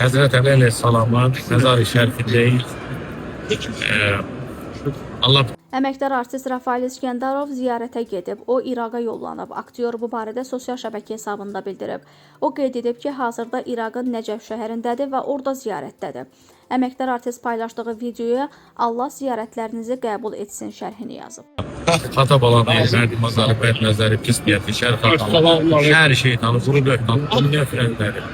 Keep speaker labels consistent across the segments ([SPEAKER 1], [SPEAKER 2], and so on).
[SPEAKER 1] Hazreti Ali Aleyhisselam'ın mezar-ı şerifindeyik. Allah
[SPEAKER 2] Əməkdar artist Rafael İskəndarov ziyarətə gedib. O, İraqa yollanıb. Aktyor bu barədə sosial şəbəkə hesabında bildirib. O qeyd edib ki, hazırda İraqın Nəcəf şəhərindədir və orada ziyarətdədir. Əməkdar artist paylaşdığı videoya Allah ziyarətlərinizi qəbul etsin şərhini yazıb.
[SPEAKER 1] Xatab alan ellər, mazarı, nəzəri, pis niyyəti, şər şeytanı, quru döhtanı, dünya firəndləri.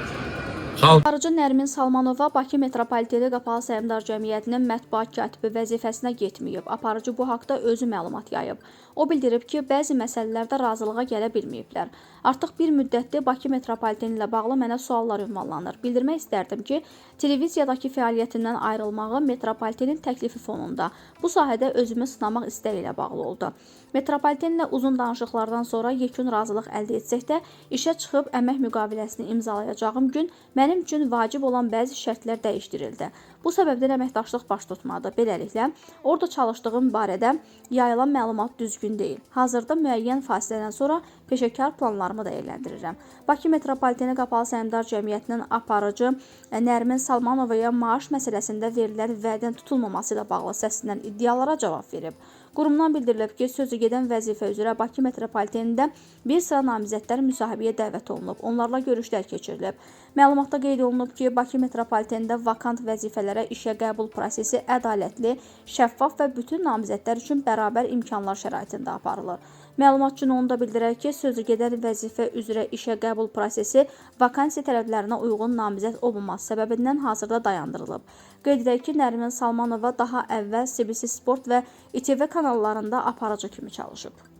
[SPEAKER 2] Aparıcı Nərmin Salmanova Bakı Metropoliteni Qapalı Səhmdar Cəmiyyətinin mətbuat katibi vəzifəsinə getməyib. Aparıcı bu haqda özü məlumat yayıb. O bildirib ki, bəzi məsələlərdə razılığa gələ bilməyiblər. Artıq bir müddətdir Bakı Metropoliteni ilə bağlı mənə suallar ünvanlanır. Bildirmək istərdim ki, televiziyadakı fəaliyyətimdən ayrılmağı Metropolitenin təklifi fonunda bu sahədə özümü sınamaq istəyi ilə bağlı oldu. Metropolitenlə uzun danışıqlardan sonra yekun razılıq əldə etsək də, işə çıxıb əmək müqaviləsini imzalayacağım gün mənim üçün vacib olan bəzi şərtlər dəyişdirildi. Bu səbəbdən əməkdaşlıq baş tutmadı. Beləliklə, orada çalışdığım barədə yayılan məlumat düzgün deyil. Hazırda müəyyən fasilədən sonra peşəkar planlarımı dəyərləndirirəm. Bakı Metropoliteni Qapalı Səhmdar Cəmiyyətinin aparıcı Nərmin Salmanovaya maaş məsələsində verilən vədin tutulmaması ilə bağlı səslənən iddialara cavab verib. Qurumdan bildirilib ki, sözü gedən vəzifə üzrə Bakı Metropolitenində bir sıra namizədlər müsahibəyə dəvət olunub. Onlarla görüşlər keçirilib. Məlumatda qeyd olunub ki, Bakı Metropolitenində vakant vəzifələrə işə qəbul prosesi ədalətli, şəffaf və bütün namizədlər üçün bərabər imkanlar şəraitində aparılır. Məlumatçının onu da bildirər ki, sözü gedən vəzifə üzrə işə qəbul prosesi vakansiya tələblərinə uyğun namizəd olmaması səbəbindən hazırda dayandırılıb. Qeyd edək ki, Nərmin Salmanova daha əvvəl CBC Sport və İTV kanallarında aparıcı kimi çalışıb.